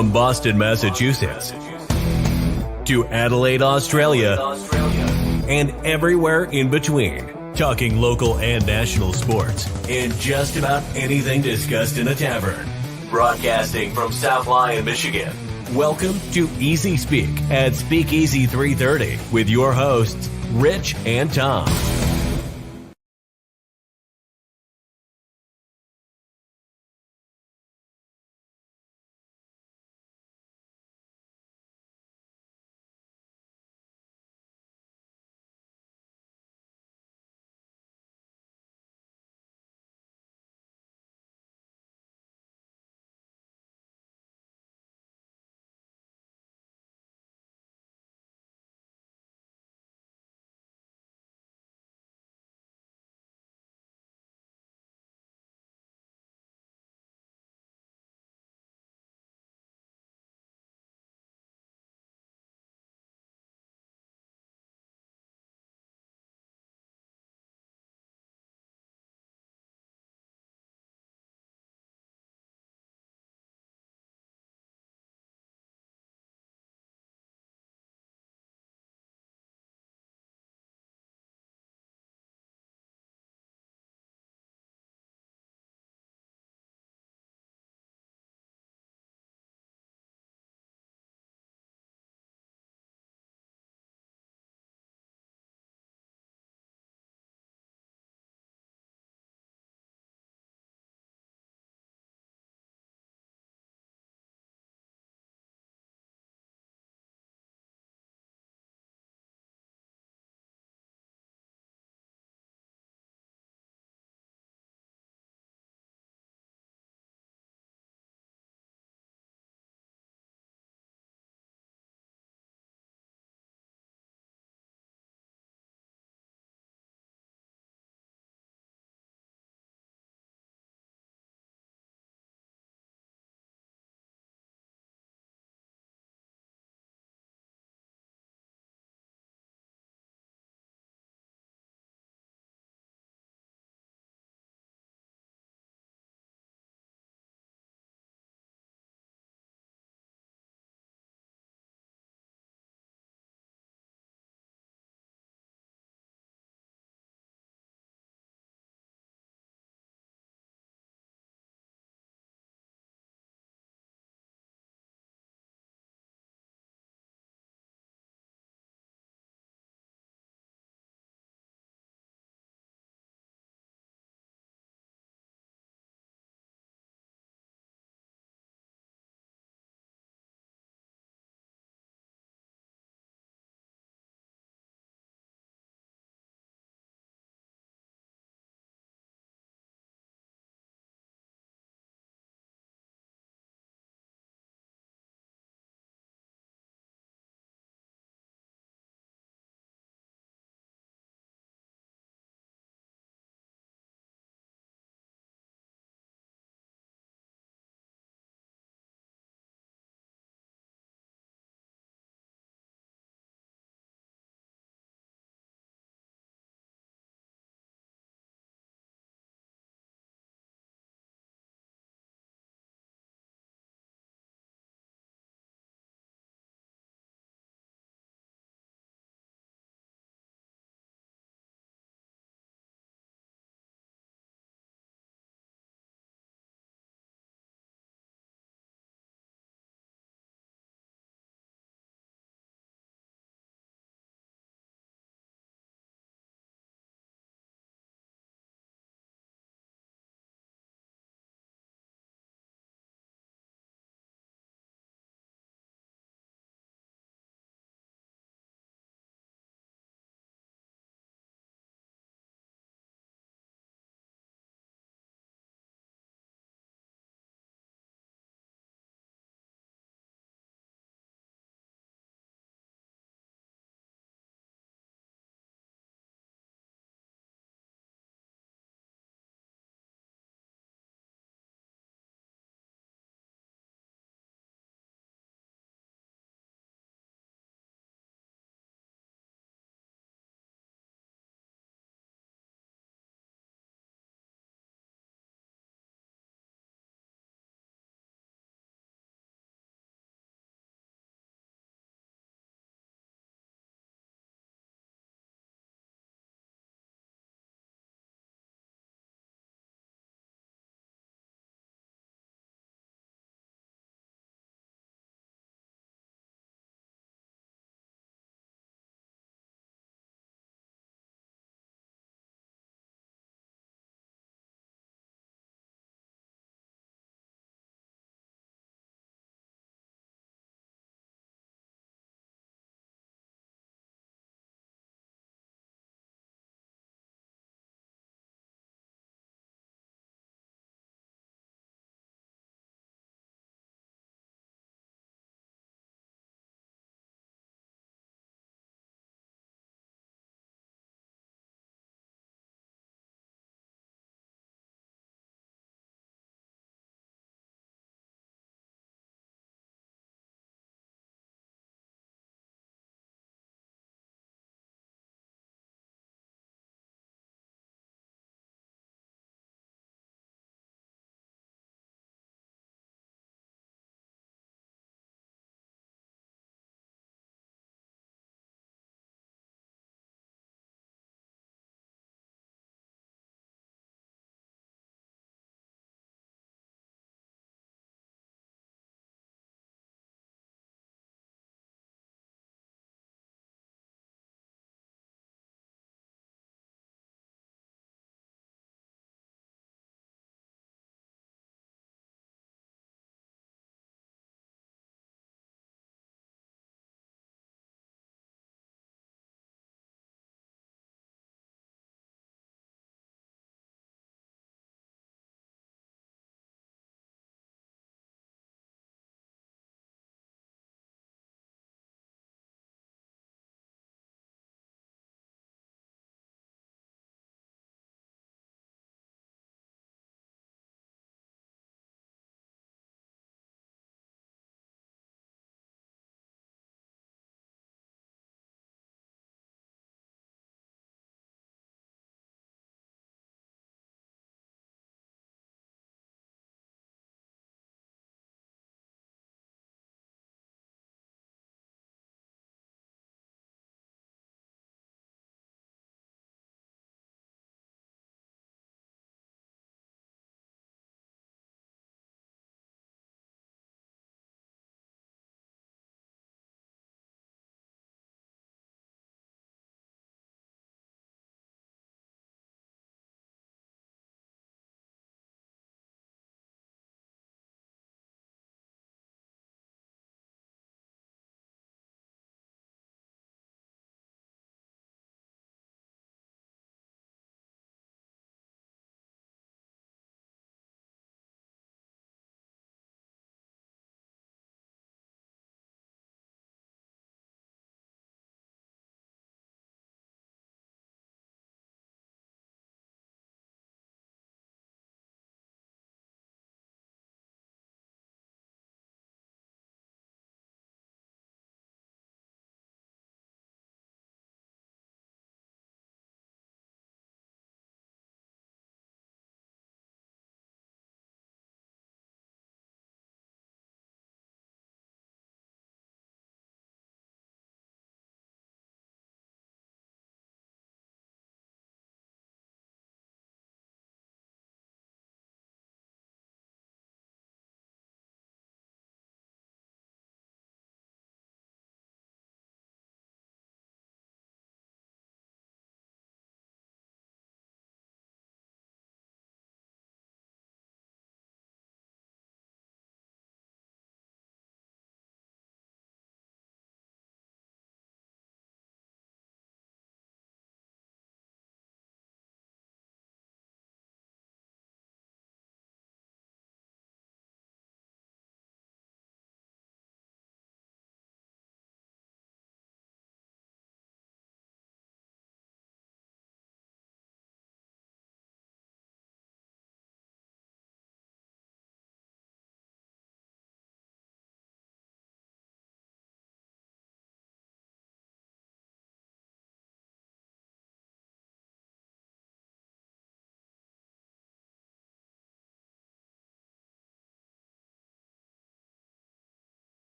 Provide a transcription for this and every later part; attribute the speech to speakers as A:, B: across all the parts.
A: From Boston, Massachusetts, to Adelaide, Australia, and everywhere in between. Talking local and national sports and just about anything discussed in a tavern. Broadcasting from South Lyon, Michigan. Welcome to Easyspeak at Speakeasy 330 with your hosts, Rich and Tom.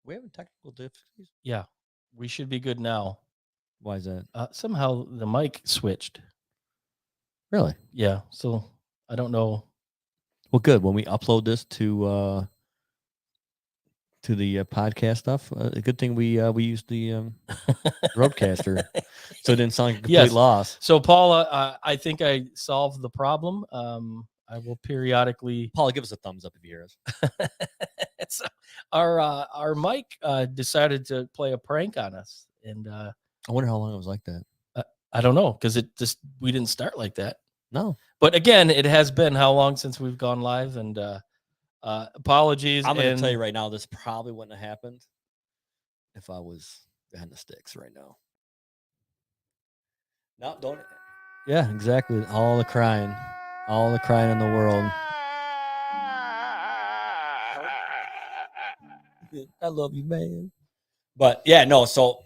B: We having technical difficulties?
C: Yeah, we should be good now.
B: Why is that?
C: Somehow the mic switched.
B: Really?
C: Yeah, so I don't know.
B: Well, good. When we upload this to the podcast stuff, a good thing we used the Roadcaster, so it didn't sound like a complete loss.
C: So, Paula, I think I solved the problem. I will periodically.
B: Paula, give us a thumbs up if you hear us.
C: So our mic decided to play a prank on us, and
B: I wonder how long it was like that.
C: I don't know, because we didn't start like that.
B: No,
C: but again, it has been how long since we've gone live, and apologies.
B: I'm going to tell you right now, this probably wouldn't have happened if I was behind the sticks right now. No, don't. Yeah, exactly. All the crying in the world. I love you, man. But yeah, no. So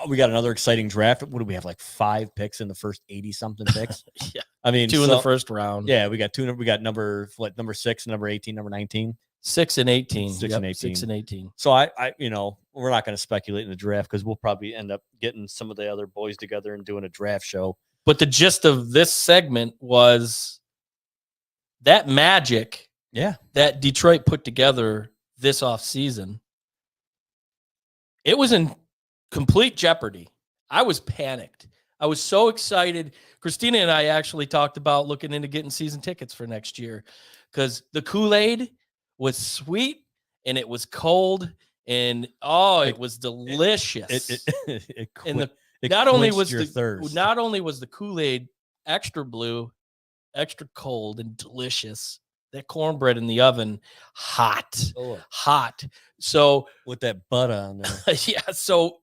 B: we got another exciting draft. What do we have? Like 5 picks in the first 80-something picks.
C: Yeah,
B: I mean
C: 2 in the first round.
B: Yeah, we got 2. We got number 6, number 18, number 19,
C: 6 and 18,
B: 6 and 18,
C: 6 and 18.
B: So I we're not going to speculate in the draft because we'll probably end up getting some of the other boys together and doing a draft show.
C: But the gist of this segment was that magic, that Detroit put together this offseason. It was in complete jeopardy. I was panicked. I was so excited. Christina and I actually talked about looking into getting season tickets for next year because the Kool-Aid was sweet and it was cold and it was delicious. Not only was the Kool-Aid extra blue, extra cold and delicious, that cornbread in the oven, hot. So
B: with that butter on there.
C: Yeah. So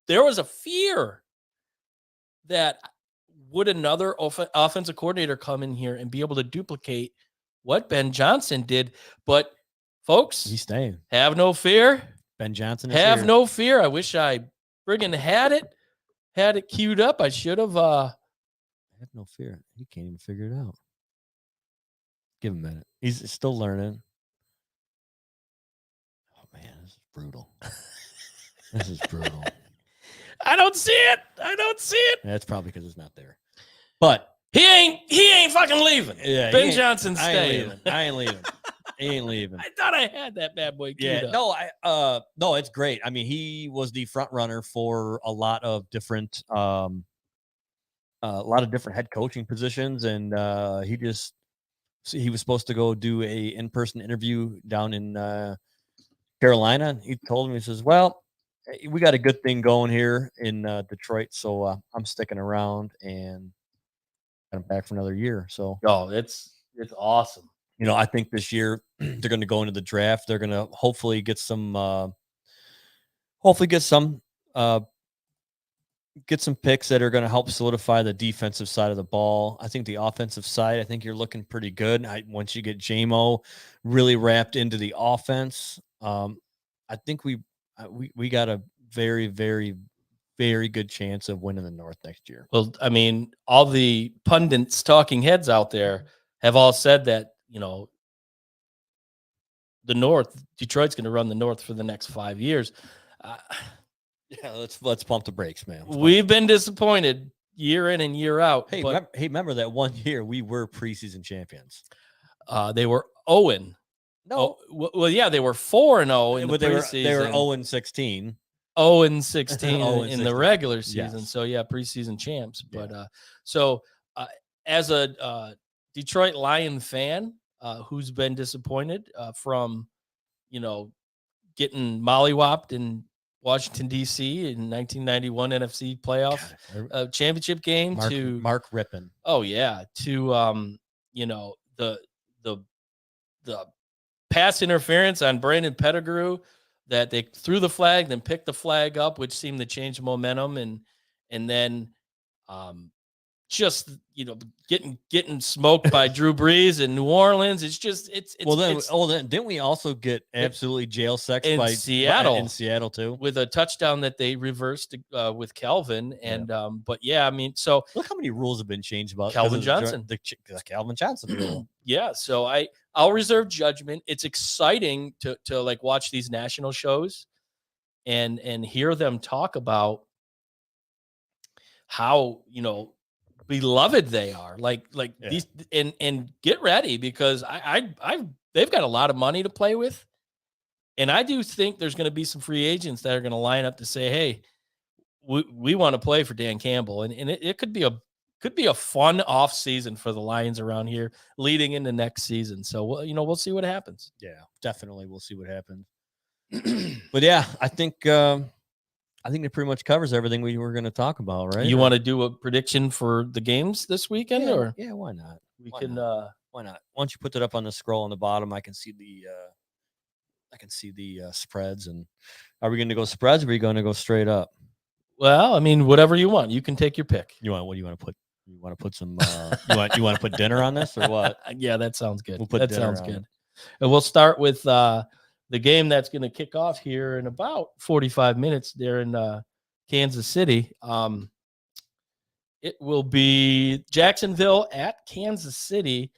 C: there was a fear that would another offensive coordinator come in here and be able to duplicate what Ben Johnson did. But folks,
B: he's staying.
C: Have no fear.
B: Ben Johnson is
C: Have no fear. I wish I friggin' had it queued up. I should have.
B: Have no fear. He can't even figure it out. Give him a minute. He's still learning. Oh man, this is brutal. This is brutal.
C: I don't see it.
B: That's probably because it's not there. But
C: he ain't fucking leaving.
B: Yeah,
C: Ben Johnson's staying.
B: I ain't leaving. He ain't leaving.
C: I thought I had that bad boy queued up.
B: No, it's great. I mean, he was the front runner for a lot of different head coaching positions, and he was supposed to go do a in-person interview down in Carolina. He told me, he says, "Well, we got a good thing going here in Detroit, so I'm sticking around and I'm back for another year." So,
C: it's awesome.
B: I think this year they're going to go into the draft. They're going to hopefully get some picks that are going to help solidify the defensive side of the ball. I think the offensive side, I think you're looking pretty good. Once you get JMO really wrapped into the offense, I think we got a very, very, very good chance of winning the North next year.
C: Well, I mean, all the pundits, talking heads out there have all said that, the North, Detroit's going to run the North for the next 5 years.
B: Yeah, let's pump the brakes, man.
C: We've been disappointed year in and year out.
B: Hey, remember that one year we were preseason champions?
C: They were 0-.
B: No.
C: Well, yeah, they were 4-0 in the preseason.
B: They were 0-16.
C: 0-16 in the regular season. Yes. So yeah, preseason champs. But as a Detroit Lion fan who's been disappointed from getting mollywopped in Washington D.C. in 1991 NFC playoff championship game,
B: Mark Rippon.
C: Oh yeah, to the pass interference on Brandon Pettigrew, that they threw the flag, then picked the flag up, which seemed to change momentum, and then just, getting smoked by Drew Brees in New Orleans. It's just, it's
B: then didn't we also get absolutely jail sex
C: in
B: by
C: Seattle?
B: In Seattle too,
C: with a touchdown that they reversed with Calvin. And but yeah, I mean, so
B: look how many rules have been changed about
C: Calvin Johnson,
B: the Calvin Johnson rule.
C: Yeah, so I'll reserve judgment. It's exciting to like watch these national shows and hear them talk about how beloved they are, like these, and get ready, because they've got a lot of money to play with, and I do think there's going to be some free agents that are going to line up to say, hey, we want to play for Dan Campbell, and it could be a fun off season for the Lions around here leading into next season. So we'll see what happens.
B: Yeah, definitely we'll see what happens. But yeah, I think that pretty much covers everything we were going to talk about, right?
C: You want to do a prediction for the games this weekend, or
B: why not?
C: Why
B: not? Why not? Once you put that up on the scroll on the bottom, I can see the spreads. And are we going to go spreads, or are we going to go straight up?
C: Well, I mean, whatever you want. You can take your pick.
B: What do you want to put? You want to put some? You want to put dinner on this, or what?
C: Yeah, that sounds good.
B: That sounds good.
C: And we'll start with the game that's going to kick off here in about 45 minutes there in Kansas City. It will be Jacksonville at Kansas City,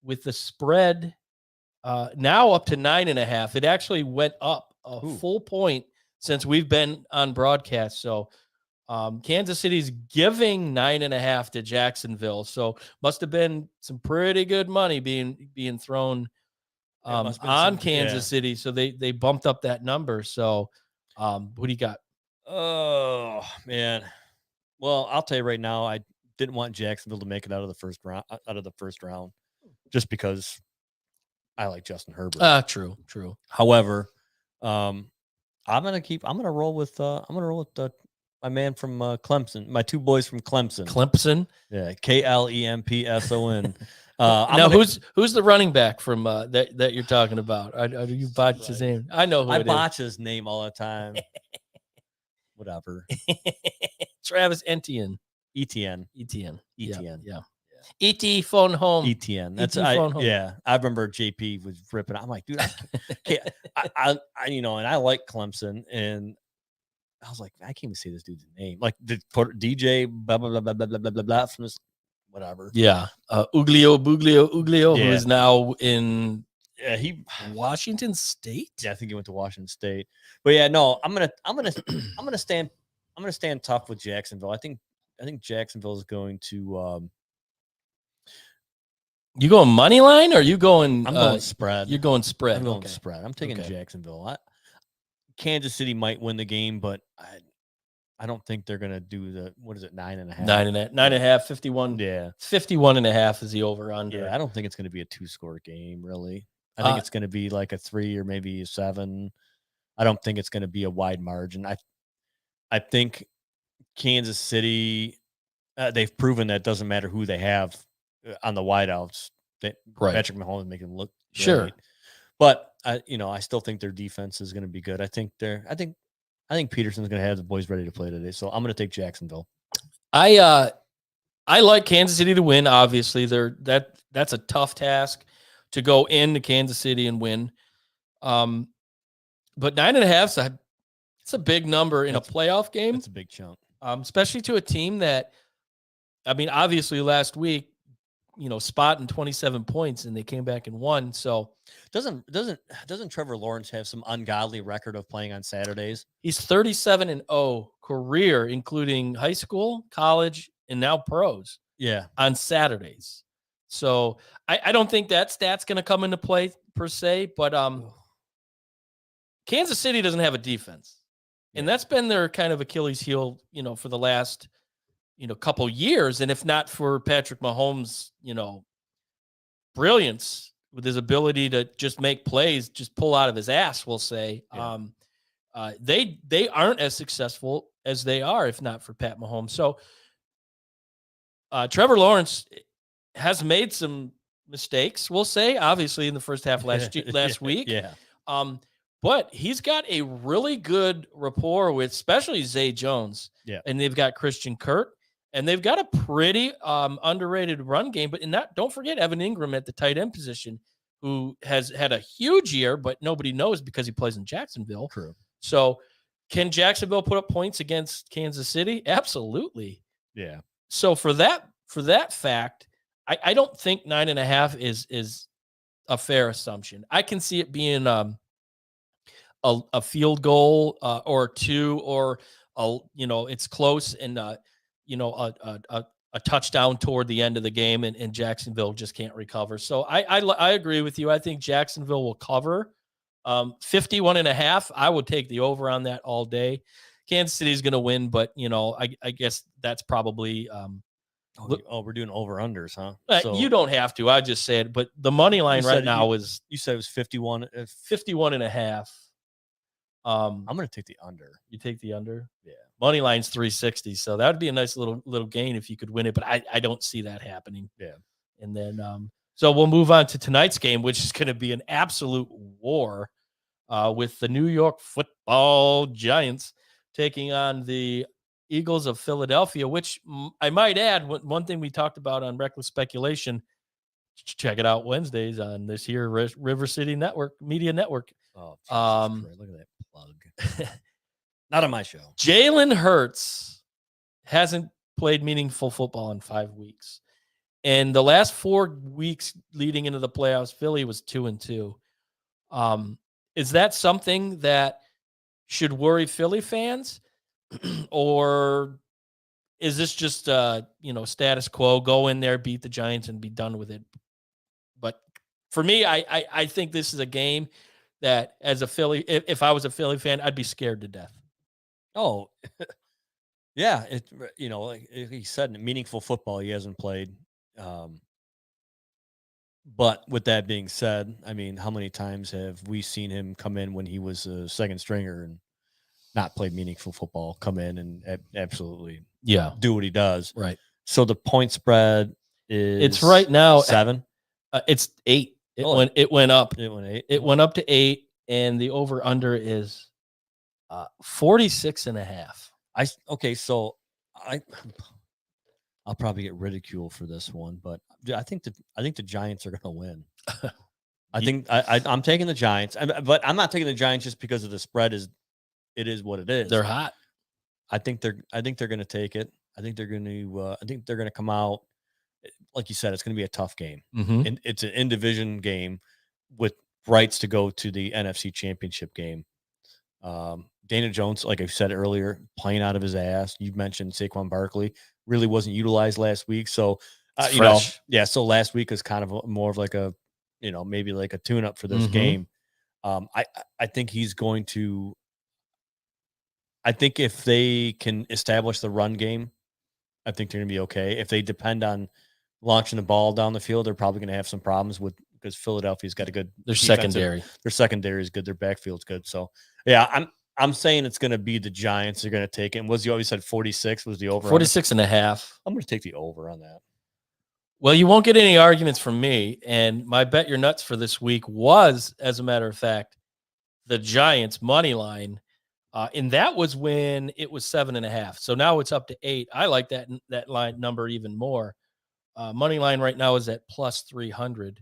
C: with the spread now up to 9.5. It actually went up a full point since we've been on broadcast. So Kansas City's giving 9.5 to Jacksonville. So must have been some pretty good money being thrown on Kansas City. So they bumped up that number. So what do you got?
B: Oh, man. Well, I'll tell you right now, I didn't want Jacksonville to make it out of the first round, just because I like Justin Herbert.
C: True.
B: However, I'm gonna roll with my man from Clemson, my two boys from Clemson.
C: Clemson?
B: Yeah, Klempson.
C: Now, who's the running back from that you're talking about? You botched his name. I know who
B: I botch his name all the time. Whatever.
C: Travis Etienne.
B: Yeah.
C: E.T. phone home.
B: Etienne. That's I remember JP was ripping. I'm like, dude, I and I like Clemson, and I was like, I can't even say this dude's name. Like the DJ blah blah blah blah blah blah blah blah from this whatever.
C: Yeah. Uglio, who is now in Washington State.
B: Yeah, I think he went to Washington State. But yeah, no, I'm gonna stand tough with Jacksonville. I think Jacksonville is going to
C: You going money line, or are you going?
B: I'm going spread.
C: You're going spread.
B: I'm going spread. I'm taking Jacksonville. Kansas City might win the game, but I don't think they're going to do the, 9.5?
C: 9.5, 51.
B: Yeah.
C: 51.5 is the over under.
B: Yeah, I don't think it's going to be a 2-score game, really. I think it's going to be like a 3 or maybe a 7. I don't think it's going to be a wide margin. I think Kansas City, they've proven that it doesn't matter who they have on the wideouts. Patrick Mahomes make them look great.
C: Sure.
B: But I still think their defense is going to be good. I think Peterson's going to have the boys ready to play today. So I'm going to take Jacksonville.
C: I like Kansas City to win. Obviously, that's a tough task to go into Kansas City and win. But 9.5, it's a big number in a playoff game.
B: It's a big chunk,
C: especially to a team that, I mean, obviously last week, spotting 27 points and they came back and won. So
B: doesn't Trevor Lawrence have some ungodly record of playing on Saturdays?
C: He's 37-0 career, including high school, college, and now pros.
B: Yeah,
C: on Saturdays. So I don't think that stat's going to come into play per se, but Kansas City doesn't have a defense, and that's been their kind of Achilles heel, for the last couple years. And if not for Patrick Mahomes, brilliance with his ability to just make plays, just pull out of his ass, we'll say, they aren't as successful as they are if not for Pat Mahomes. So Trevor Lawrence has made some mistakes, we'll say, obviously in the first half last week.
B: Yeah.
C: But he's got a really good rapport with especially Zay Jones.
B: Yeah.
C: And they've got Christian Kirk. And they've got a pretty underrated run game. But don't forget Evan Ingram at the tight end position, who has had a huge year, but nobody knows because he plays in Jacksonville.
B: True.
C: So can Jacksonville put up points against Kansas City? Absolutely.
B: Yeah.
C: So for that fact, I don't think 9.5 is a fair assumption. I can see it being a field goal or two, or it's close, and a touchdown toward the end of the game, and Jacksonville just can't recover. So I agree with you. I think Jacksonville will cover 51.5. I would take the over on that all day. Kansas City is going to win, but I guess that's probably.
B: We're doing over-unders, huh?
C: So, you don't have to. I just said, but the money line right now is.
B: You said it was
C: 51.5.
B: I'm going to take the under.
C: You take the under?
B: Yeah.
C: Money line's 360, so that would be a nice little gain if you could win it, but I don't see that happening.
B: Yeah.
C: And then so we'll move on to tonight's game, which is going to be an absolute war with the New York Football Giants taking on the Eagles of Philadelphia, which I might add, one thing we talked about on Reckless Speculation, check it out Wednesdays on this here River City Media Network.
B: Oh, Jesus Christ, look at that plug. Not on my show.
C: Jalen Hurts hasn't played meaningful football in 5 weeks. And the last 4 weeks leading into the playoffs, Philly was 2-2. Is that something that should worry Philly fans? Or is this just status quo, go in there, beat the Giants, and be done with it? But for me, I think this is a game that, as a Philly, if I was a Philly fan, I'd be scared to death.
B: Oh, yeah. Like he said, meaningful football he hasn't played. But with that being said, I mean, how many times have we seen him come in when he was a second stringer and not play meaningful football, come in and absolutely do what he does?
C: Right.
B: So the point spread is
C: it's right now
B: 7.
C: It's 8. It went up. It went 8. It went up to 8, and the over under is 46.5.
B: So I'll probably get ridiculed for this one, but I think the Giants are going to win. I'm taking the Giants, but I'm not taking the Giants just because of the spread. It is what it is.
C: They're hot.
B: I think they're going to take it. I think they're going to come out. Like you said, it's going to be a tough game.
C: Mm-hmm.
B: And it's an in-division game with rights to go to the NFC Championship game. Daniel Jones, like I said earlier, playing out of his ass. You mentioned Saquon Barkley really wasn't utilized last week. So, so last week is kind of more of like a, maybe like a tune-up for this game. I think he's going to. I think if they can establish the run game, I think they're going to be okay. If they depend on launching the ball down the field, they're probably going to have some problems because Philadelphia's got a good.
C: Their secondary.
B: Their secondary is good. Their backfield's good. So, yeah, I'm saying it's going to be the Giants are going to take it. And you always said 46 was the over?
C: 46.5.
B: I'm going to take the over on that.
C: Well, you won't get any arguments from me. And my bet your nuts for this week was, as a matter of fact, the Giants money line. And that was when it was 7.5. So now it's up to 8. I like that line number even more. Money line right now is at plus 300.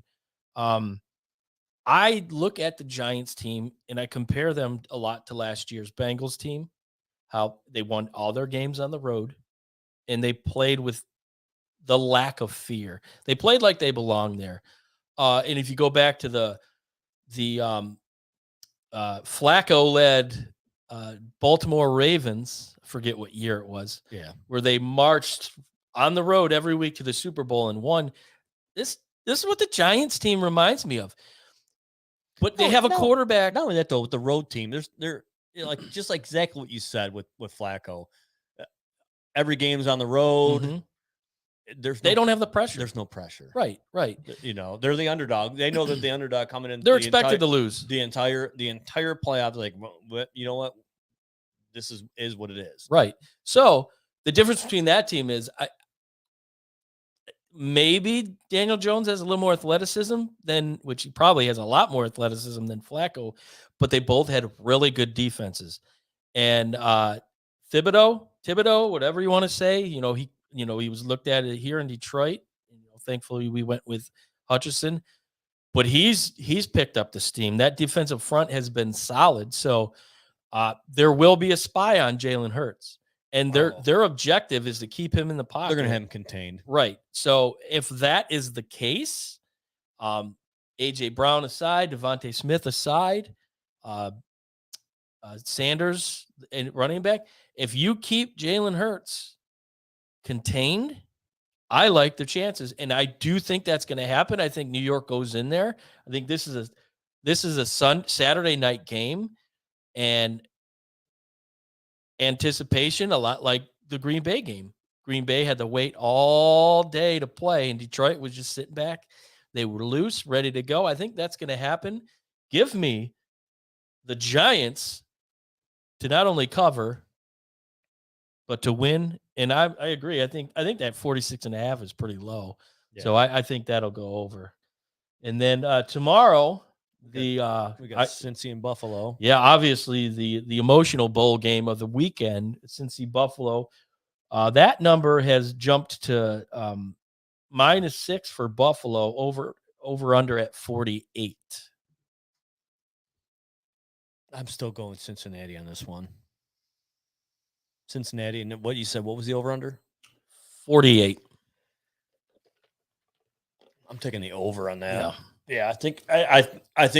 C: I look at the Giants team and I compare them a lot to last year's Bengals team, how they won all their games on the road and they played with the lack of fear. They played like they belonged there. And if you go back to the Flacco-led Baltimore Ravens, forget what year it was, where they marched on the road every week to the Super Bowl and won. This is what the Giants team reminds me of. But they have a quarterback.
B: Not only that, though, with the road team, they're just like exactly what you said with Flacco. Every game's on the road.
C: Mm-hmm. They don't have the pressure.
B: There's no pressure.
C: Right.
B: They're the underdog. They know that the underdog coming in.
C: They're expected to lose
B: the entire playoff. Like, you know what? This is what it is.
C: Right. So the difference between that team is maybe Daniel Jones has a little more athleticism which he probably has a lot more athleticism than Flacco, but they both had really good defenses. And Thibodeau, whatever you want to say, he was looked at it here in Detroit. Thankfully we went with Hutchinson, but he's picked up the steam. That defensive front has been solid. So there will be a spy on Jalen Hurts, and their objective is to keep him in the pocket.
B: They're going to have him contained.
C: Right. So if that is the case, A.J. Brown aside, Devontae Smith aside, Sanders and running back, if you keep Jalen Hurts contained, I like the chances, and I do think that's going to happen. I think New York goes in there. I think this is a Saturday night game, and anticipation a lot like the Green Bay game. Green Bay had to wait all day to play, and Detroit was just sitting back. They were loose, ready to go. I think that's going to happen. Give me the Giants to not only cover, but to win. And I agree. I think that 46.5 is pretty low. Yeah. So I think that'll go over. And then tomorrow, we got
B: Cincy and Buffalo.
C: Yeah, obviously the emotional bowl game of the weekend, Cincy Buffalo. That number has jumped to -6 for Buffalo, over under at 48.
B: I'm still going Cincinnati on this one. Cincinnati, and what you said, what was the over under?
C: 48.
B: I'm taking the over on that. Yeah, I think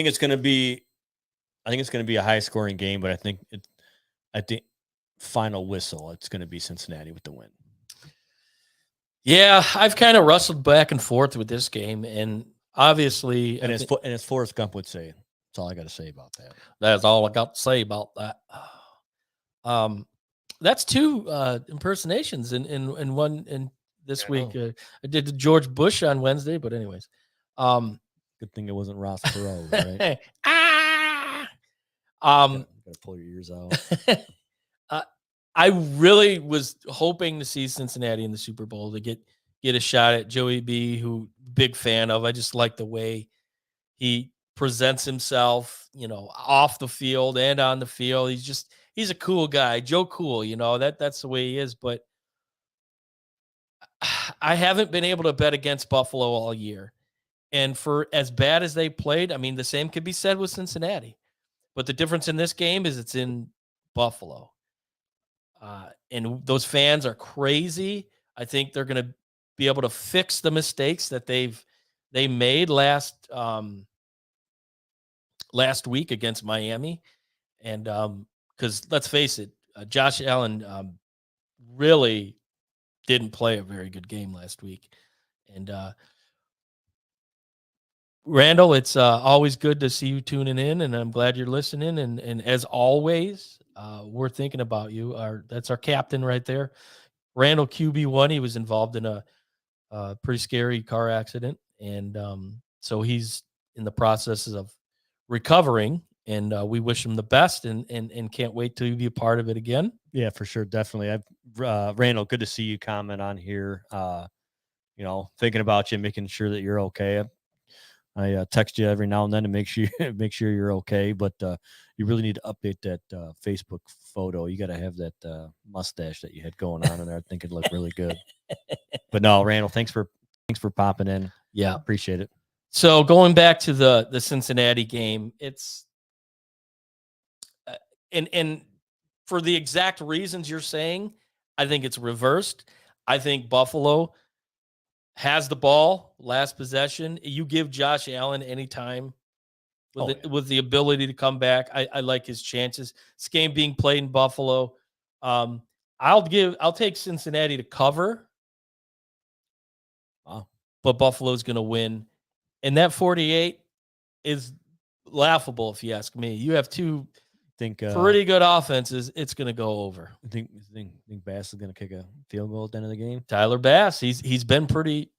B: it's going to be a high scoring game, but I think final whistle, it's going to be Cincinnati with the win.
C: Yeah, I've kind of wrestled back and forth with this game, and obviously,
B: and as Forrest Gump would say, that's all I got to say about that.
C: That's all I got to say about that. That's two impersonations in one in this week. I did the George Bush on Wednesday, but anyways,
B: good thing it wasn't Ross Perot, right? Gotta pull your ears out.
C: I really was hoping to see Cincinnati in the Super Bowl to get a shot at Joey B, who big fan of. I just like the way he presents himself, off the field and on the field. He's a cool guy, Joe Cool, that's the way he is. But I haven't been able to bet against Buffalo all year. And for as bad as they played, I mean, the same could be said with Cincinnati. But the difference in this game is it's in Buffalo. And those fans are crazy. I think they're going to be able to fix the mistakes that they made last week against Miami. And because let's face it, Josh Allen really didn't play a very good game last week. And Randall, it's always good to see you tuning in, and I'm glad you're listening. And as always, we're thinking about you. That's our captain right there, Randall QB1. He was involved in a pretty scary car accident, and so he's in the process of recovering. And we wish him the best, and can't wait to be a part of it again.
B: Yeah, for sure, definitely. Randall, good to see you comment on here. Thinking about you, making sure that you're okay. I text you every now and then to make sure you're okay. But you really need to update that Facebook photo. You got to have that mustache that you had going on in there. I think it'd look really good. But no, Randall, thanks for popping in.
C: Yeah,
B: appreciate it.
C: So going back to the Cincinnati game, it's and for the exact reasons you're saying, I think it's reversed. I think Buffalo has the ball, last possession. You give Josh Allen any time with the ability to come back. I like his chances. This game being played in Buffalo. I'll take Cincinnati to cover.
B: Wow.
C: But Buffalo's going to win. And that 48 is laughable, if you ask me. You have two pretty good offenses. It's going to go over.
B: I think Bass is going to kick a field goal at the end of the game.
C: Tyler Bass, he's been pretty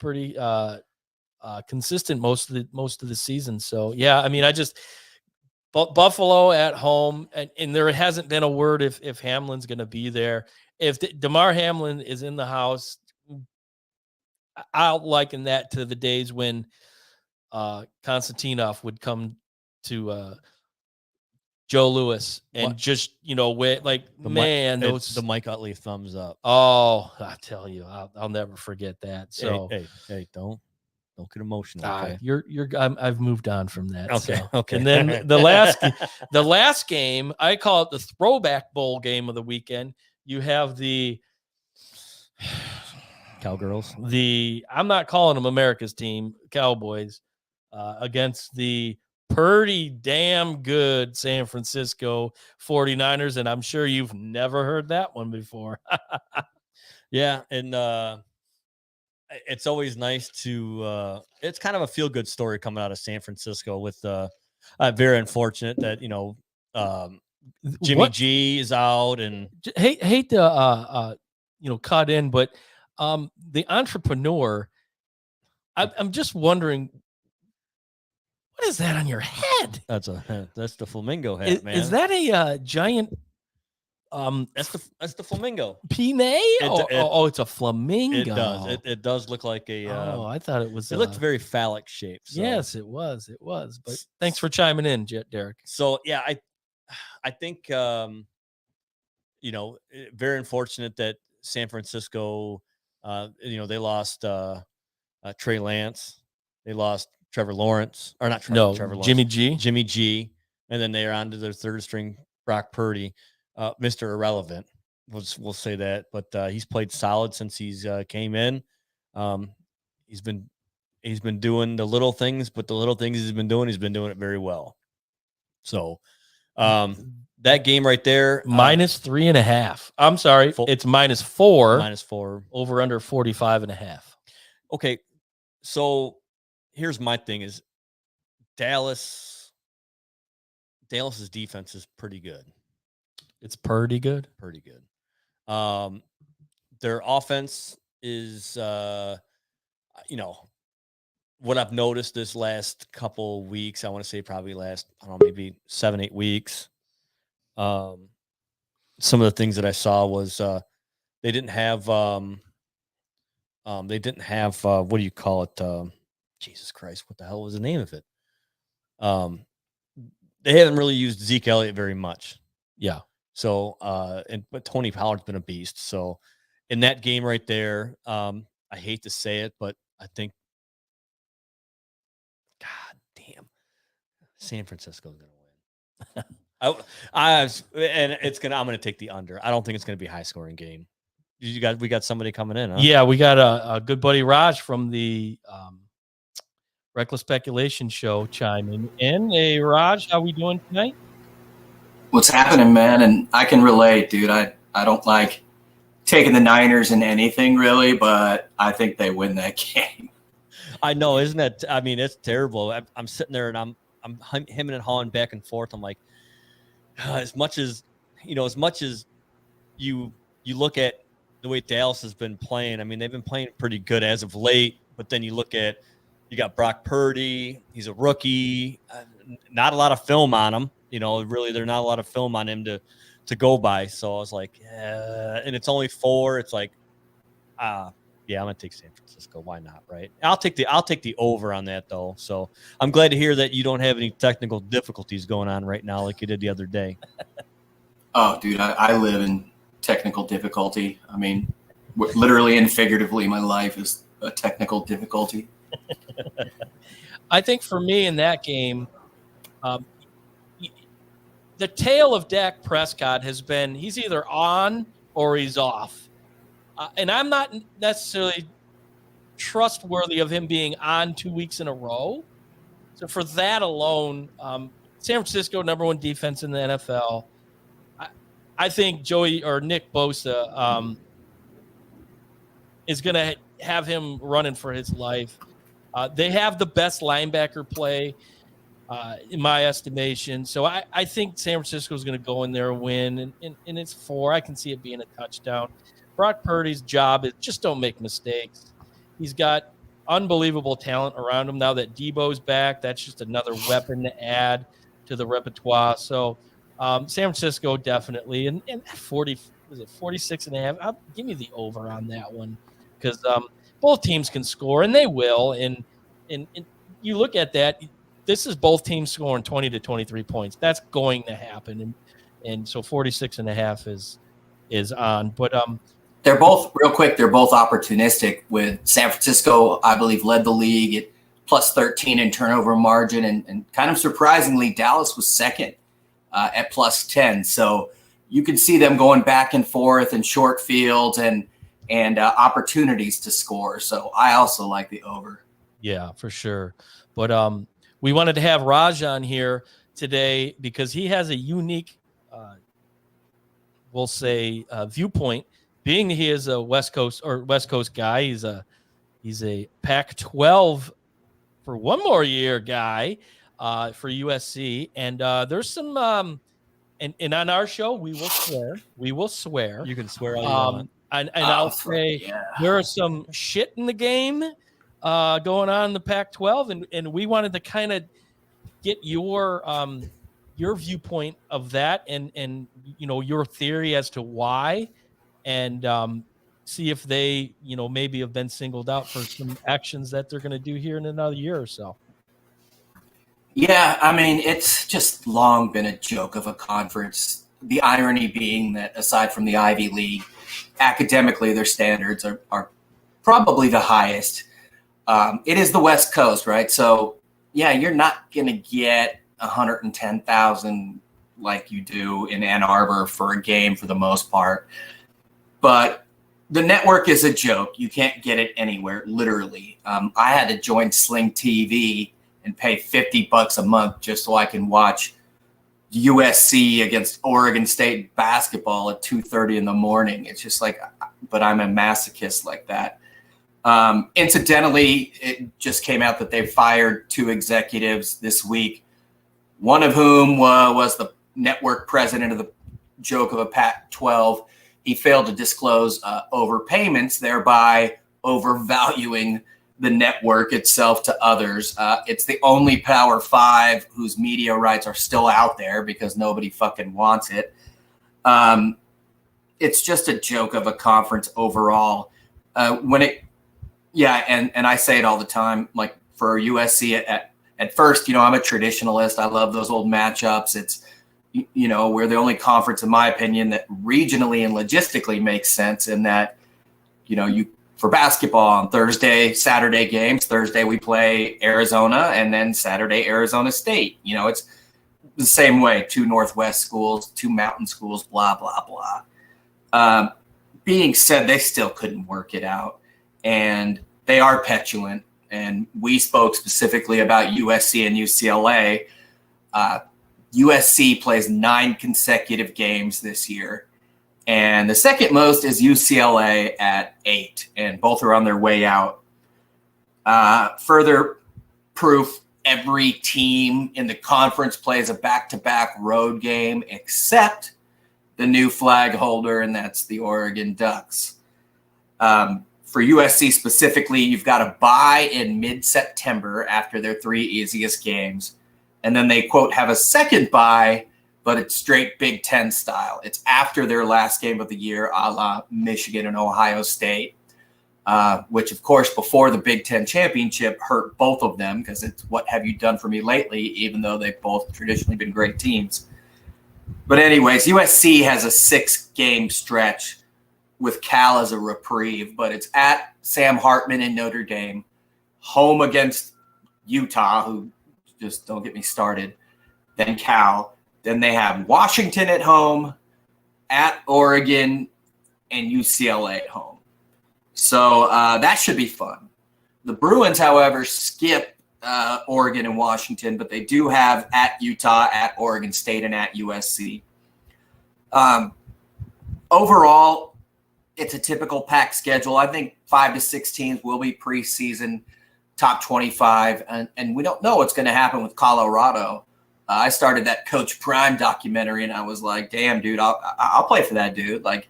C: consistent most of the season. So yeah, I mean, Buffalo at home, and there hasn't been a word if Hamlin's going to be there. If DeMar Hamlin is in the house, I'll liken that to the days when Konstantinov would come to Joe Louis and just,
B: the Mike Utley thumbs up.
C: Oh, I tell you, I'll never forget that. So
B: hey, don't get emotional. Okay?
C: I've moved on from that.
B: Okay,
C: so.
B: okay.
C: And then the last game, I call it the throwback bowl game of the weekend. You have the
B: Cowgirls.
C: I'm not calling them America's team, Cowboys, against the pretty damn good San Francisco 49ers. And I'm sure you've never heard that one before.
B: Yeah. And it's always nice to, it's kind of a feel good story coming out of San Francisco with very unfortunate that, Jimmy G is out and
C: hate to, cut in, but the entrepreneur, I'm just wondering, what is that on your head?
B: That's the flamingo hat, man.
C: Is that a giant?
B: That's the flamingo.
C: Pinay? It's a flamingo.
B: It does look like a.
C: I thought it was.
B: It looked very phallic shaped. So.
C: Yes, it was. It was. But thanks for chiming in, Derek.
B: So yeah, I think very unfortunate that San Francisco, they lost Trey Lance, they lost Trevor Lawrence, or not Trevor Lawrence, Jimmy G, and then they're on to their third string Brock Purdy, Mr. Irrelevant. We'll say that, but he's played solid since he's came in. He's been doing the little things, but the little things he's been doing it very well. So that game right there,
C: -3.5. I'm sorry, it's -4.
B: -4
C: over under 45.5.
B: Okay, so here's my thing: is Dallas's defense is pretty good.
C: It's pretty good.
B: Pretty good. Their offense is, what I've noticed this last couple weeks. I want to say probably maybe 7-8 weeks. Some of the things that I saw was they didn't have what do you call it? Jesus Christ, what the hell was the name of it? They haven't really used Zeke Elliott very much.
C: Yeah.
B: So, but Tony Pollard's been a beast. So, in that game right there, I hate to say it, but I think, God damn, San Francisco's gonna win. I'm gonna take the under. I don't think it's gonna be a high scoring game. We got somebody coming in, huh?
C: Yeah, we got a good buddy Raj from the Reckless Speculation show chiming in. Hey Raj, how we doing tonight?
D: What's happening, man? And I can relate, dude. I don't like taking the Niners in anything really, but I think they win that game.
B: I know, isn't that? I mean, it's terrible. I'm sitting there and I'm hemming and hawing back and forth. I'm like, as much as you look at the way Dallas has been playing. I mean, they've been playing pretty good as of late. But then you got Brock Purdy. He's a rookie. Not a lot of film on him. Really, there's not a lot of film on him to go by. So I was like, yeah. And it's only 4. It's like, yeah, I'm gonna take San Francisco. Why not, right? I'll take the over on that though. So I'm glad to hear that you don't have any technical difficulties going on right now like you did the other day.
D: Oh, dude, I live in technical difficulty. I mean, literally and figuratively, my life is a technical difficulty.
C: I think for me in that game, the tale of Dak Prescott has been he's either on or he's off. And I'm not necessarily trustworthy of him being on 2 weeks in a row. So for that alone, San Francisco, #1 defense in the NFL. I think Nick Bosa is going to have him running for his life. They have the best linebacker play. In my estimation. So I think San Francisco is going to go in there and win, and it's 4. I can see it being a touchdown. Brock Purdy's job is just don't make mistakes. He's got unbelievable talent around him now that Debo's back. That's just another weapon to add to the repertoire. So San Francisco definitely, and 46.5? Give me the over on that one because both teams can score, and they will. And you look at that. this is both teams scoring 20 to 23 points. That's going to happen. And so 46.5 is on. But
D: they're both real quick. They're both opportunistic. With San Francisco, I believe, led the league at plus 13 in turnover margin, and kind of surprisingly, Dallas was second at plus 10. So you can see them going back and forth in short fields and opportunities to score. So I also like the over.
C: Yeah, for sure. But we wanted to have Raj on here today because he has a unique, we'll say, viewpoint. Being he is a West Coast guy, he's a Pac-12 for one more year guy for USC, and there's some and on our show we will swear.
B: You can swear all you want.
C: And I'll say there are some shit in the game going on in the Pac-12, and we wanted to kind of get your viewpoint of that, and your theory as to why, and see if they maybe have been singled out for some actions that they're going to do here in another year or so.
D: Yeah, I mean, it's just long been a joke of a conference. The irony being that aside from the Ivy League, academically their standards are probably the highest. It is the West Coast, right? So, yeah, you're not going to get 110,000 like you do in Ann Arbor for a game for the most part. But the network is a joke. You can't get it anywhere, literally. I had to join Sling TV and pay $50 a month just so I can watch USC against Oregon State basketball at 2:30 in the morning. It's just like, but I'm a masochist like that. Incidentally, it just came out that they fired 2 executives this week, one of whom was the network president of the joke of a Pac-12. He failed to disclose overpayments, thereby overvaluing the network itself to others. It's the only Power 5 whose media rights are still out there because nobody fucking wants it. It's just a joke of a conference overall. And I say it all the time, like for USC at first, I'm a traditionalist. I love those old matchups. It's, we're the only conference, in my opinion, that regionally and logistically makes sense in that, for basketball on Saturday games. Thursday we play Arizona, and then Saturday Arizona State. It's the same way. 2 Northwest schools, 2 mountain schools, blah, blah, blah. Being said, they still couldn't work it out, and they are petulant. And we spoke specifically about USC and UCLA. USC plays 9 consecutive games this year. And the second most is UCLA at 8, and both are on their way out. Further proof, every team in the conference plays a back-to-back road game except the new flag holder, and that's the Oregon Ducks. For USC specifically, you've got a bye in mid-September after their 3 easiest games. And then they, quote, have a second bye, but it's straight Big Ten style. It's after their last game of the year, a la Michigan and Ohio State, which, of course, before the Big Ten championship hurt both of them because it's what have you done for me lately, even though they've both traditionally been great teams. But anyways, USC has a 6-game stretch with Cal as a reprieve, but it's at Sam Hartman in Notre Dame, home against Utah, who just don't get me started, then Cal. Then they have Washington at home, at Oregon, and UCLA at home. So that should be fun. The Bruins, however, skip Oregon and Washington, but they do have at Utah, at Oregon State, and at USC. Overall, it's a typical Pac schedule. I think 5 to 6 teams will be preseason top 25, and we don't know what's going to happen with Colorado. I started that Coach Prime documentary, and I was like, damn, dude, I'll play for that dude. Like,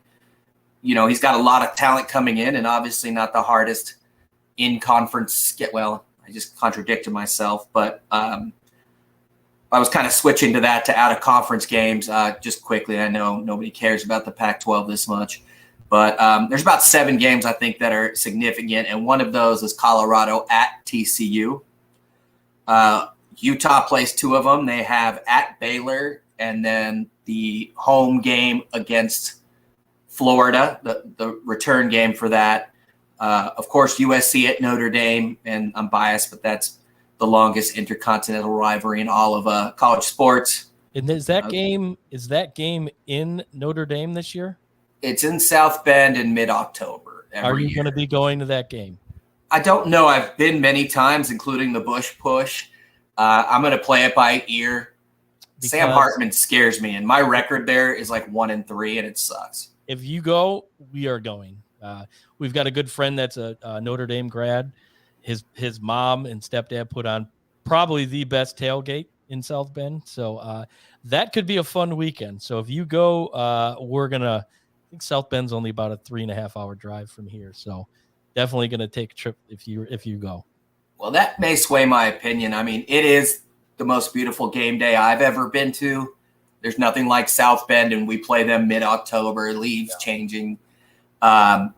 D: he's got a lot of talent coming in, and obviously not the hardest in-conference – well, I just contradicted myself. But I was kind of switching to that to out-of-conference games just quickly. I know nobody cares about the Pac-12 this much. But there's about 7 games, I think, that are significant, and one of those is Colorado at TCU. Utah plays 2 of them. They have at Baylor and then the home game against Florida, the return game for that. Of course, USC at Notre Dame, and I'm biased, but that's the longest intercontinental rivalry in all of college sports.
C: And is that game in Notre Dame this year?
D: It's in South Bend in mid-October.
C: Are you going to be going to that game?
D: I don't know. I've been many times, including the Bush Push. I'm going to play it by ear. Because Sam Hartman scares me, and my record there is like 1-3, and it sucks.
C: If you go, we are going. We've got a good friend that's a Notre Dame grad. His mom and stepdad put on probably the best tailgate in South Bend. So that could be a fun weekend. So if you go, I think South Bend's only about a 3.5 hour drive from here. So definitely going to take a trip if you go.
D: Well, that may sway my opinion. I mean, it is the most beautiful game day I've ever been to. There's nothing like South Bend, and we play them mid-October, leaves changing. And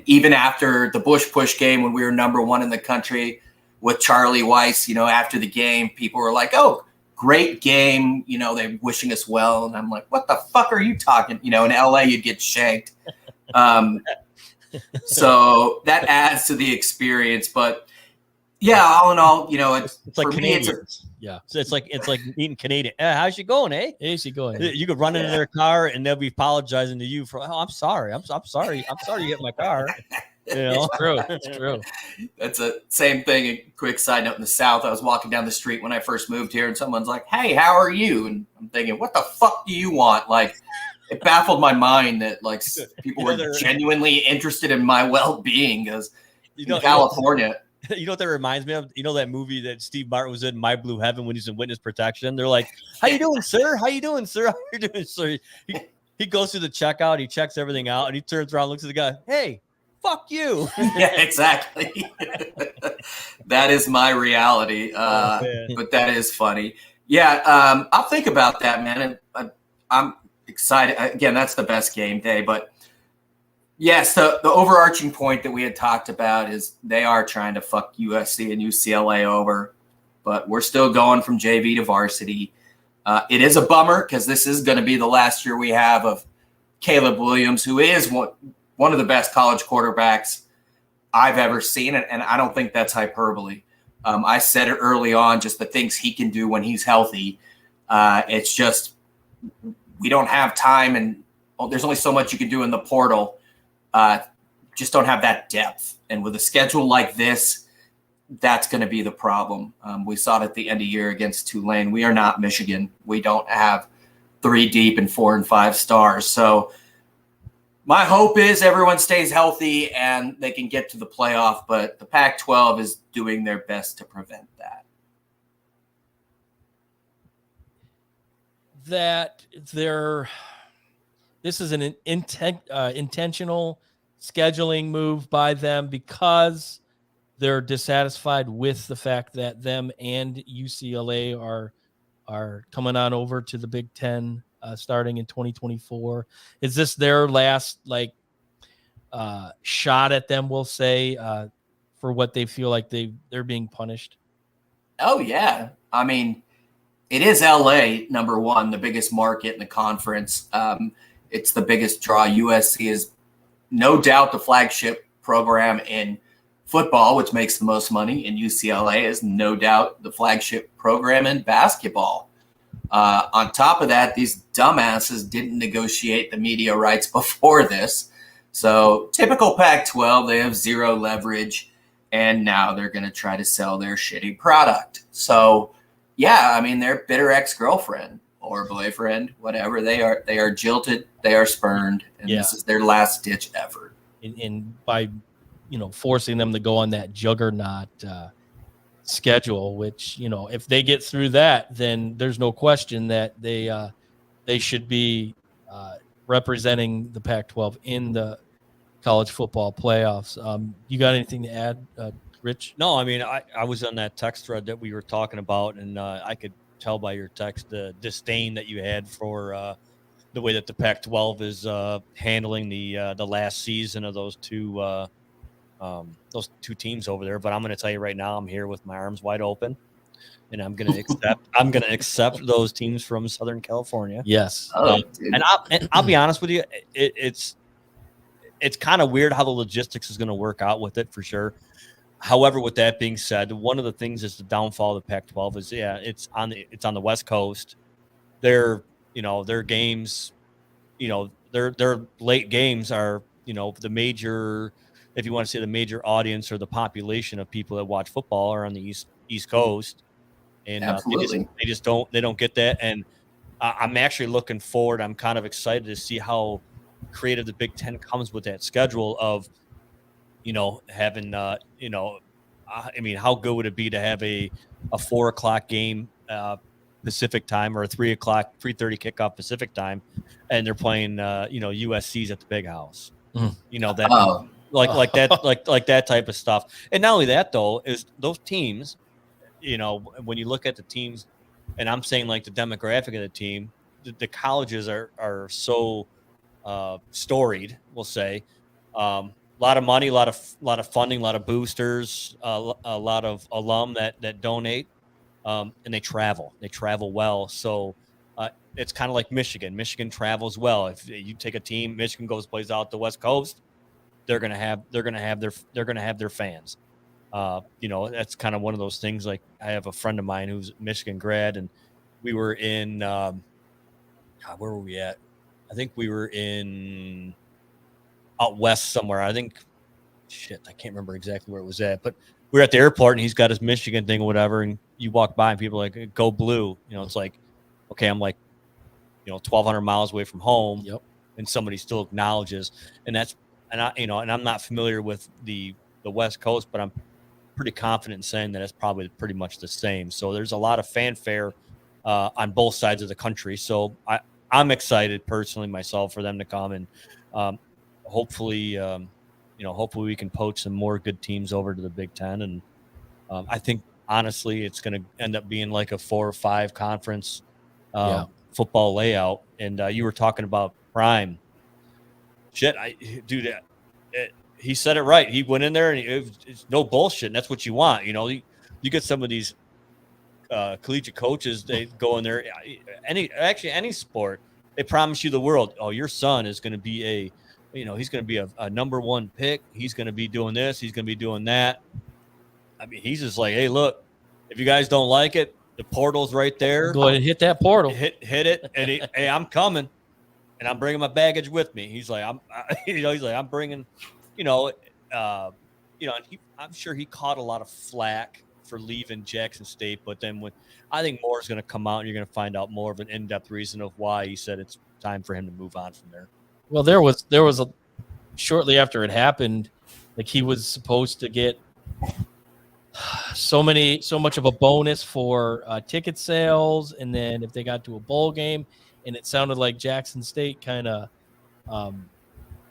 D: even after the Bush Push game when we were number 1 in the country with Charlie Weiss, after the game, people were like, oh, great game. They're wishing us well. And I'm like, what the fuck are you talking? In LA, you'd get shanked. So that adds to the experience. But yeah, all in all, it's like
B: Canadians. So it's like meeting Canadian. How's she going, eh?
C: How's she going?
B: You could run into their car and they'll be apologizing to you for, oh, I'm sorry. I'm sorry. I'm sorry you hit my car.
C: It's true. It's true.
D: That's a same thing. A quick side note in the South. I was walking down the street when I first moved here, and someone's like, "Hey, how are you?" And I'm thinking, "What the fuck do you want?" Like, it baffled my mind that like people were genuinely interested in my well-being because in California.
B: You know what that reminds me of? That movie that Steve Martin was in, My Blue Heaven, when he's in witness protection. They're like, "How you doing, sir? How you doing, sir? How you doing, sir?" He goes through the checkout. He checks everything out, and he turns around, looks at the guy. Hey, fuck you.
D: Yeah, exactly. That is my reality. But that is funny. Yeah, I'll think about that, man. And I'm excited. Again, that's the best game day. But yes, the overarching point that we had talked about is they are trying to fuck USC and UCLA over. But we're still going from JV to varsity. It is a bummer because this is going to be the last year we have of Caleb Williams, who is one of the best college quarterbacks I've ever seen. And I don't think that's hyperbole. I said it early on, just the things he can do when he's healthy. It's just we don't have time, and there's only so much you can do in the portal. Just don't have that depth. And with a schedule like this, that's going to be the problem. We saw it at the end of year against Tulane. We are not Michigan. We don't have 3 deep and 4 and 5 stars. So my hope is everyone stays healthy and they can get to the playoff, but the Pac-12 is doing their best to prevent that.
C: This is an intentional scheduling move by them because they're dissatisfied with the fact that them and UCLA are coming on over to the Big Ten starting in 2024. Is this their last shot at them, we'll say, for what they feel like they're being punished?
D: Oh, yeah. I mean, it is LA, number one, the biggest market in the conference. It's the biggest draw. USC is no doubt the flagship program in football, which makes the most money, and UCLA is no doubt the flagship program in basketball. On top of that, these dumbasses didn't negotiate the media rights before this. So typical Pac-12, they have zero leverage, and now they're going to try to sell their shitty product. So, yeah, I mean, their bitter ex-girlfriend or boyfriend, whatever, they are jilted, they are spurned, and This is their last-ditch effort.
C: And by forcing them to go on that juggernaut schedule, which, if they get through that, then there's no question that they should be representing the Pac-12 in the college football playoffs. You got anything to add, Rich?
B: No, I mean, I was on that text thread that we were talking about, and I could tell by your text the disdain that you had for the way that the Pac-12 is handling the last season of those two those two teams over there. But I'm going to tell you right now, I'm here with my arms wide open, and I'm going to accept those teams from Southern California.
C: Yes.
B: And I'll be honest with you, it's kind of weird how the logistics is going to work out with it for sure. However, with that being said, one of the things is the downfall of the Pac-12 is it's on the West Coast. Their games, their late games are the major, if you want to say the major audience or the population of people that watch football are on the East Coast, and they don't get that. And I'm actually looking forward. I'm kind of excited to see how creative the Big Ten comes with that schedule of, having, I mean, how good would it be to have a 4:00 game Pacific time or a 3:30 kickoff Pacific time, and they're playing, USC's at the Big House, that like that type of stuff. And not only that though, is those teams, when you look at the teams, and I'm saying like the demographic of the team, the colleges are so storied, we'll say. A lot of money, a lot of funding, a lot of boosters, a lot of alum that donate, and they travel well. So it's kind of like Michigan travels well. If you take a team, Michigan plays out the West Coast, they're gonna have their fans. That's kind of one of those things. Like I have a friend of mine who's a Michigan grad, and we were in where were we at? I think we were in out west somewhere. I think, I can't remember exactly where it was at, but we were at the airport and he's got his Michigan thing or whatever. And you walk by and people are like, go blue. It's like, okay, I'm like, 1,200 miles away from home.
C: Yep.
B: And somebody still acknowledges. And I'm not familiar with the West Coast, but I'm pretty confident in saying that it's probably pretty much the same. So there's a lot of fanfare on both sides of the country. So I'm excited personally myself for them to come, and hopefully we can poach some more good teams over to the Big Ten. And I think honestly, it's going to end up being like a 4 or 5 conference football layout. And you were talking about prime. He said it right. He went in there and it's no bullshit. And that's what you want. You get some of these collegiate coaches, they go in there, any sport, they promise you the world. Oh, your son is going to be he's going to be a number 1 pick. He's going to be doing this. He's going to be doing that. I mean, he's just like, hey, look, if you guys don't like it, the portal's right there.
C: Go ahead and hit that portal.
B: Hit it. And hey, I'm coming, and I'm bringing my baggage with me. He's like, I'm bringing, I'm sure he caught a lot of flack for leaving Jackson State, but then I think more is going to come out, and you're going to find out more of an in-depth reason of why he said it's time for him to move on from there.
C: Well, there was shortly after it happened, like he was supposed to get so much of a bonus for ticket sales, and then if they got to a bowl game, and it sounded like Jackson State kind of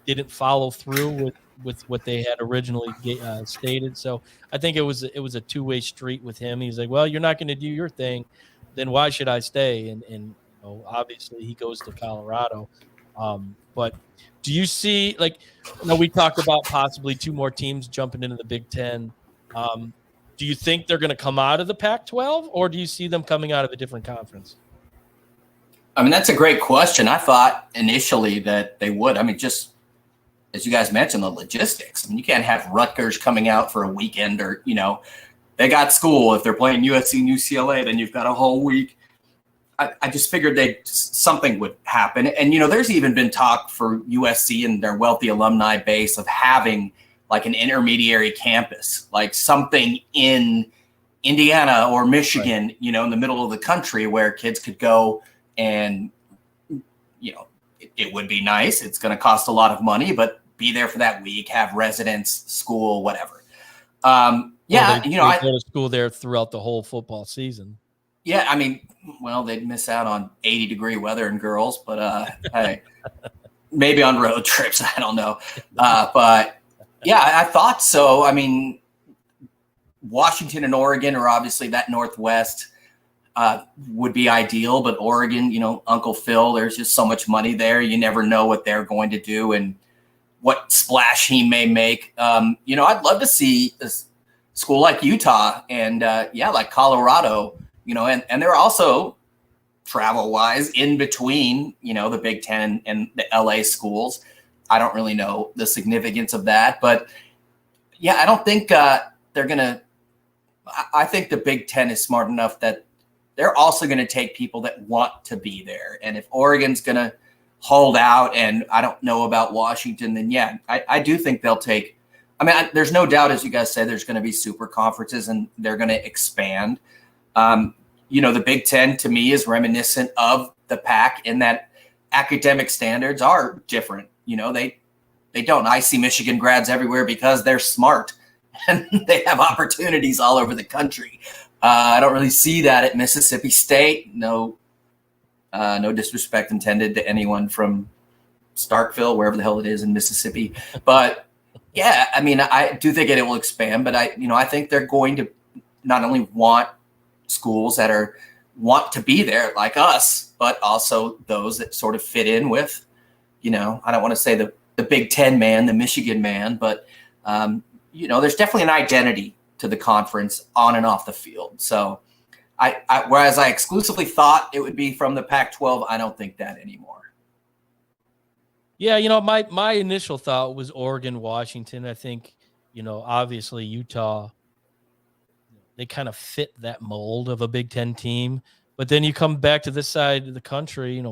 C: didn't follow through with what they had originally stated. So I think it was a two-way street with him. He's like, well, you're not going to do your thing, then why should I stay? And obviously he goes to Colorado. But do you see, we talked about possibly 2 more teams jumping into the Big Ten. Do you think they're going to come out of the Pac-12, or do you see them coming out of a different conference?
D: I mean, that's a great question. I thought initially that they would. I mean, just as you guys mentioned, the logistics. I mean, you can't have Rutgers coming out for a weekend, or, they got school. If they're playing USC and UCLA, then you've got a whole week. I just figured something would happen. And, there's even been talk for USC and their wealthy alumni base of having like an intermediary campus, like something in Indiana or Michigan, right, in the middle of the country where kids could go and, it would be nice. It's going to cost a lot of money, but be there for that week, have residence, school, whatever. They go to
C: school there throughout the whole football season.
D: Yeah, I mean, well, they'd miss out on 80-degree weather and girls, but hey, maybe on road trips, I don't know. But yeah, I thought so. I mean, Washington and Oregon are obviously that Northwest would be ideal, but Oregon, Uncle Phil, there's just so much money there. You never know what they're going to do. And what splash he may make. I'd love to see a school like Utah and like Colorado, and they're also travel-wise in between, the Big Ten and the LA schools. I don't really know the significance of that, but yeah, I don't think they're going to – I think the Big Ten is smart enough that they're also going to take people that want to be there. And if Oregon's going to hold out, and I don't know about Washington, then yeah, I do think they'll take – there's no doubt, as you guys say, there's going to be super conferences and they're going to expand. The Big Ten to me is reminiscent of the Pac in that academic standards are different. They don't. I see Michigan grads everywhere because they're smart and they have opportunities all over the country. I don't really see that at Mississippi State. No disrespect intended to anyone from Starkville, wherever the hell it is in Mississippi. But yeah, I do think it will expand, but I think they're going to not only want schools that want to be there like us, but also those that sort of fit in with, I don't want to say the Big Ten man, the Michigan man, but there's definitely an identity to the conference on and off the field. So whereas I exclusively thought it would be from the Pac-12, I don't think that anymore.
C: Yeah, my initial thought was Oregon, Washington. I think, obviously Utah, they kind of fit that mold of a Big Ten team. But then you come back to this side of the country,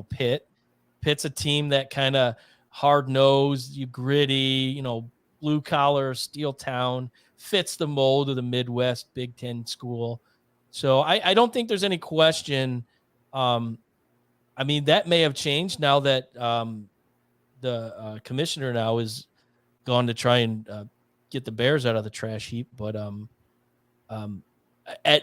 C: Pitt's a team that kind of hard-nosed, you gritty, blue collar, steel town, fits the mold of the Midwest Big Ten school. So I don't think there's any question. That may have changed now that the commissioner now is gone to try and get the Bears out of the trash heap. But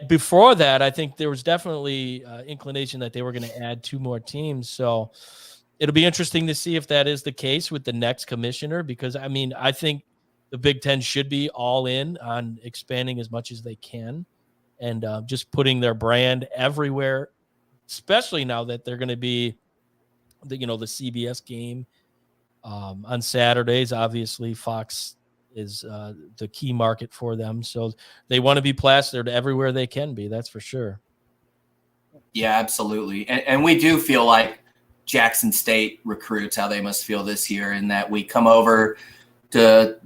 C: before that, I think there was definitely inclination that they were going to add 2 more teams. So it'll be interesting to see if that is the case with the next commissioner, because I think the Big Ten should be all in on expanding as much as they can and just putting their brand everywhere, especially now that they're going to be the CBS game on Saturdays. Obviously, Fox is the key market for them. So they want to be plastered everywhere they can be. That's for sure.
D: Yeah, absolutely. And we do feel like Jackson State recruits, how they must feel this year, in that we come over to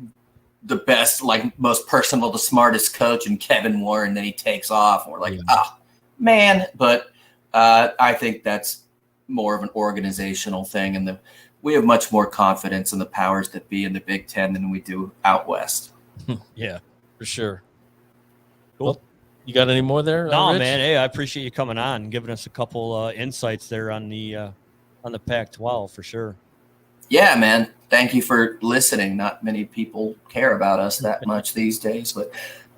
D: the best, most personable, the smartest coach in Kevin Warren, then he takes off and we're like, man. But I think that's more of an organizational thing, and we have much more confidence in the powers that be in the Big Ten than we do out west.
C: Yeah, for sure. Cool. Well, you got any more there?
B: No,
C: Rich?
B: man. Hey, I appreciate you coming on and giving us a couple insights there on the Pac-12 for sure.
D: Yeah, man. Thank you for listening. Not many people care about us that much these days, but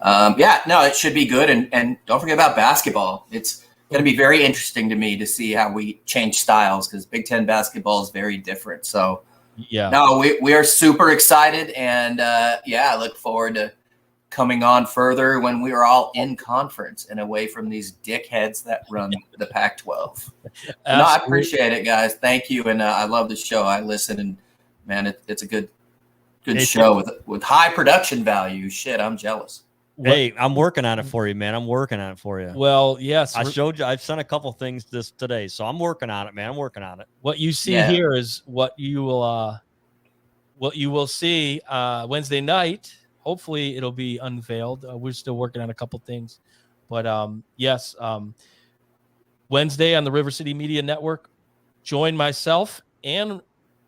D: it should be good. And don't forget about basketball. It's going to be very interesting to me to see how we change styles, because Big Ten basketball is very different. So
C: yeah,
D: no, we are super excited, and I look forward to coming on further when we are all in conference and away from these dickheads that run the Pac-12. No, I appreciate it, guys. Thank you, and I love the show. I listen, and man, it's a good show with high production value. Shit, I'm jealous.
B: Hey, I'm working on it for you, man. I'm working on it for you.
C: Well, yes.
B: I showed you. I've sent a couple things today, so I'm working on it, man. I'm working on it.
C: What you see here is what you will see Wednesday night. Hopefully, it'll be unveiled. We're still working on a couple things, but yes, Wednesday on the River-City-Media Network. Join myself and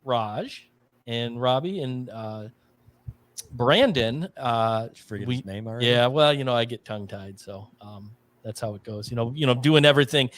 C: Raj and Robbie and Brandon.
B: Forget his name already.
C: Yeah, well, I get tongue-tied, so that's how it goes. Doing everything,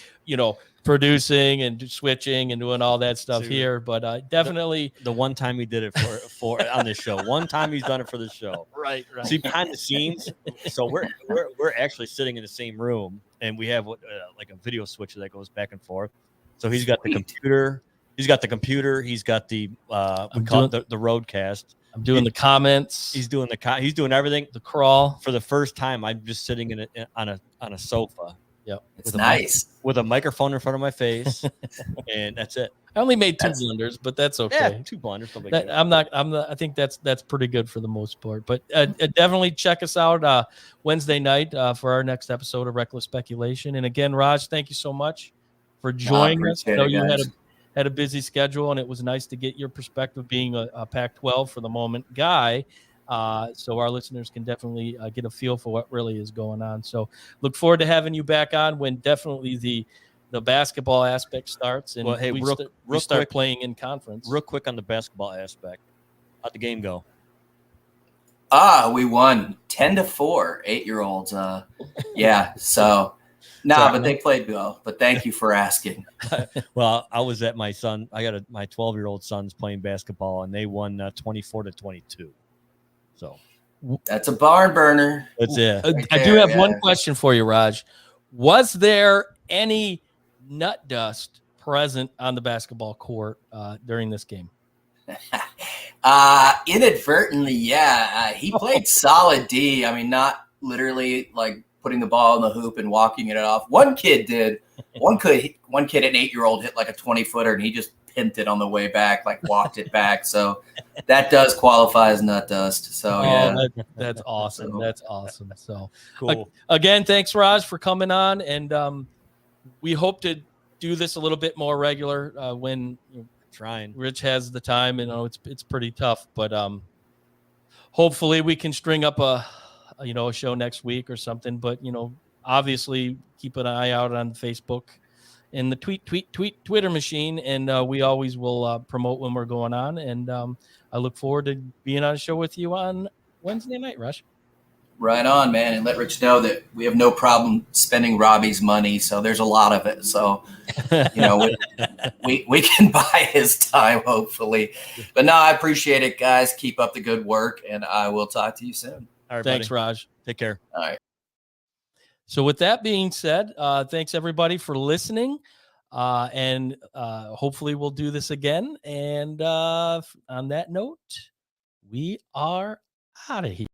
C: producing and switching and doing all that stuff here. But definitely
B: the one time he did it for on this show. One time he's done it for the show.
C: Right.
B: See, behind the scenes. So we're actually sitting in the same room, and we have like a video switcher that goes back and forth. So he's got the computer. He's got the we call it the roadcast.
C: I'm doing the comments.
B: He's doing he's doing everything.
C: The crawl.
B: For the first time, I'm just sitting on a sofa Yep.
D: It's nice.
B: With a microphone in front of my face, and that's it.
C: I only made 2 blunders, but that's okay.
B: Yeah, 2 blunders.
C: I think that's pretty good for the most part. But definitely check us out Wednesday night for our next episode of Reckless Speculation. And again, Raj, thank you so much for joining us. I know you had a busy schedule, and it was nice to get your perspective being a Pac-12 for the moment guy. So our listeners can definitely get a feel for what really is going on. So look forward to having you back on when definitely the basketball aspect starts and we start playing in conference.
B: Real quick on the basketball aspect. How'd the game go?
D: We won 10-4, 8-year-olds. Yeah. So but they played well. But thank you for asking.
B: Well, I was at my 12-year-old son's playing basketball, and they won 24-22. So
D: that's a barn burner.
B: That's it.
C: I do have one question for you, Raj. Was there any nut dust present on the basketball court during this game?
D: Inadvertently, yeah. He played solid D. I mean, not literally like putting the ball in the hoop and walking it off. One kid did. One kid, an 8-year-old, hit like a 20-footer, and he just pimped it on the way back, like walked it back. So that does qualify as nut dust. So
C: that's awesome. That's awesome. So
B: cool.
C: Again, thanks, Raj, for coming on, and we hope to do this a little bit more regular when Rich has the time. And it's pretty tough, but hopefully we can string up a show next week or something. But obviously keep an eye out on Facebook and the Twitter machine, and we always will promote when we're going on. And I look forward to being on a show with you on Wednesday night, Rush.
D: Right on, man. And let Rich know that we have no problem spending Robbie's money. So there's a lot of it. So, we can buy his time, hopefully. But no, I appreciate it, guys. Keep up the good work, and I will talk to you soon.
B: All right,
C: thanks,
B: buddy.
C: Raj.
B: Take care.
D: All right.
C: So with that being said, thanks everybody for listening. And hopefully we'll do this again. And on that note, we are out of here.